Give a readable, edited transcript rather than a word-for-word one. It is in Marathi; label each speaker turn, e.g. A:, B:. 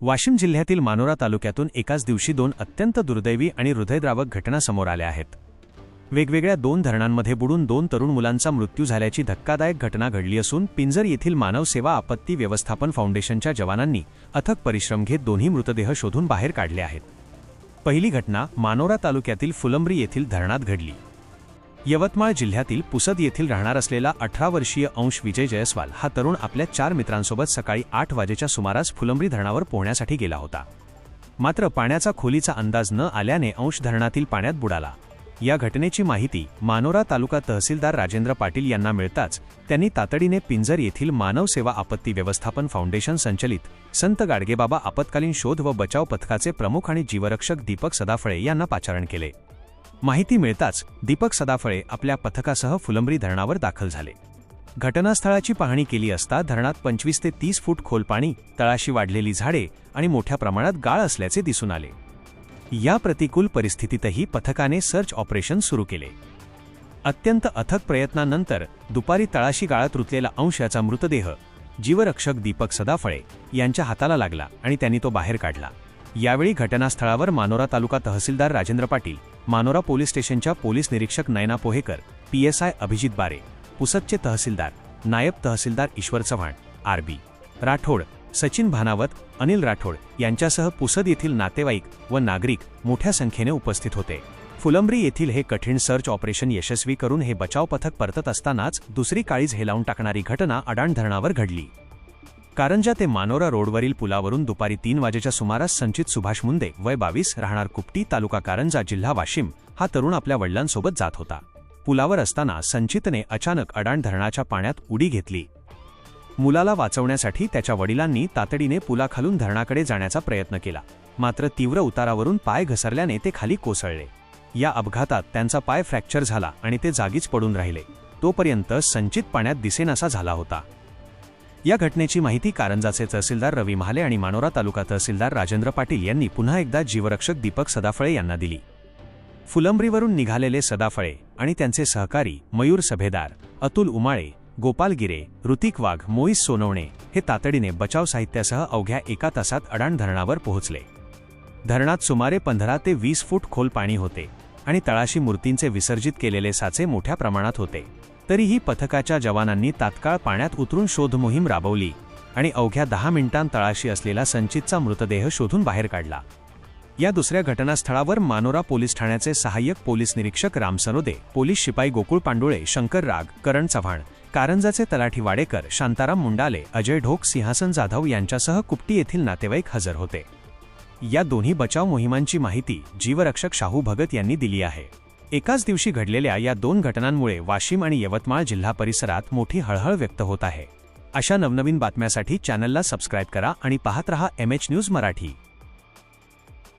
A: वाशिम जिल्ह्यातील मानोरा तालुक्यातून एकाच दिवशी दोन अत्यंत दुर्दैवी आणि हृदयद्रावक घटना समोर आल्या आहेत। वेगवेगळ्या दोन धरणांमध्ये बुडून दोन तरुण मुलांचा मृत्यू झाल्याची धक्कादायक घटना घडली असून पिंजर येथील मानव सेवा आपत्ती व्यवस्थापन फाउंडेशनच्या जवानांनी अथक परिश्रम घेत दोन्ही मृतदेह शोधून बाहेर काढले आहेत। पहिली घटना मानोरा तालुक्यातील फुलंब्री येथील धरणात घडली। यवतमाळ जिल्ह्यातील पुसद येथील राहणार असलेला 18 वर्षीय अंश विजय जयस्वाल हा तरुण आपल्या 4 मित्रांसोबत सकाळी 8 वाजेच्या सुमारास फुलंब्री धरणावर पोहण्यासाठी गेला होता। मात्र पाण्याचा खोलीचा अंदाज न आल्याने अंश धरणातील पाण्यात बुडाला। या घटनेची माहिती मानोरा तालुका तहसीलदार राजेंद्र पाटील यांना मिळताच त्यांनी तातडीने पिंजर येथील मानव सेवा आपत्ती व्यवस्थापन फाउंडेशन संचलित संत गाडगेबाबा आपत्कालीन शोध व बचाव पथकाचे प्रमुख आणि जीवरक्षक दीपक सदाफळे यांना पाचारण केले। माहिती मिळताच दीपक सदाफळे आपल्या पथकासह फुलंब्री धरणावर दाखल झाले। घटनास्थळाची पाहणी केली असता धरणात 25 ते 30 फूट खोल पाणी, तळाशी वाढलेली झाडे आणि मोठ्या प्रमाणात गाळ असल्याचे दिसून आले। या प्रतिकूल परिस्थितीतही पथकाने सर्च ऑपरेशन सुरू केले। अत्यंत अथक प्रयत्नानंतर दुपारी तळाशी गाळात रुतलेला अंश याचा मृतदेह जीवरक्षक दीपक सदाफळे यांच्या हाताला लागला आणि त्यांनी तो बाहेर काढला। यावेळी घटनास्थळावर मानोरा तालुका तहसीलदार राजेंद्र पाटील, मानोरा पोलीस स्टेशनच्या पोलीस निरीक्षक नयना पोहेकर, PSI अभिजित बारे, पुसदचे तहसीलदार, नायब तहसीलदार ईश्वर चव्हाण, RB राठोड, सचिन भानावत, अनिल राठोड यांच्यासह पुसद येथील नातेवाईक व नागरिक मोठ्या संख्येने उपस्थित होते। फुलंब्री येथील हे कठीण सर्च ऑपरेशन यशस्वी करून हे बचाव पथक परतत असतानाच दुसरी काळीज हेलावून टाकणारी घटना अडाण धरणावर घडली। कारंजा ते मानोरा रोडवरील पुलावरून दुपारी 3 वाजेच्या सुमारास संचित सुभाष मुंदे वय 22 राहणार कुपटी तालुका कारंजा जिल्हा वाशिम हा तरुण आपल्या वडिलांसोबत जात होता। पुलावर असताना संचितने अचानक अडाण धरणाच्या पाण्यात उडी घेतली। मुलाला वाचवण्यासाठी त्याच्या वडिलांनी तातडीने पुलाखालून धरणाकडे जाण्याचा प्रयत्न केला, मात्र तीव्र उतारावरून पाय घसरल्याने ते खाली कोसळले। या अपघातात त्यांचा पाय फ्रॅक्चर झाला आणि ते जागीच पडून राहिले। तोपर्यंत संचित पाण्यात दिसेनासा झाला होता। या घटनेची माहिती कारंजाचे तहसीलदार रवी महाले आणि मानोरा तालुका तहसीलदार राजेंद्र पाटील यांनी पुन्हा एकदा जीवरक्षक दीपक सदाफळे यांना दिली। फुलंब्रीवरून निघालेले सदाफळे आणि त्यांचे सहकारी मयूर सभेदार, अतुल उमाळे, गोपाल गिरे, ऋतिक वाघ, मोईस सोनवणे हे तातडीने बचाव साहित्यासह अवघ्या 1 तासात अडाण धरणावर पोहोचले। धरणात सुमारे 15 ते 20 फूट खोल पाणी होते आणि तळाशी मूर्तींचे विसर्जित केलेले साचे मोठ्या प्रमाणात होते। तरीही पथकाच्या जवानांनी तात्काळ पाण्यात उतरून शोध मोहीम राबवली आणि अवघ्या 10 मिनिटांत तळाशी असलेला संचितचा मृतदेह शोधून बाहेर काढला। या दुसऱ्या घटनास्थळावर मानोरा पोलीस ठाण्याचे सहाय्यक पोलीस निरीक्षक राम सनोदे, पोलीस शिपाई गोकुळ पांडुळे, शंकर राग, करण चव्हाण, कारंजाचे तलाठी वाडेकर, शांताराम मुंडाले, अजय ढोक, सिंहासन जाधव यांच्यासह कुपटी येथील नातेवाईक हजर होते। या दोन्ही बचाव मोहिमांची माहिती जीवरक्षक शाहू भगत यांनी दिली आहे। एकाच दिवशी घडलेल्या या दोन घटनांमुळे वाशिम आणि यवतमाळ जिल्हा परिसरात मोठी हळहळ व्यक्त होत आहे। अशा नवनवीन बातम्यांसाठी चॅनलला सबस्क्राइब करा आणि पाहत रहा MH न्यूज मराठी।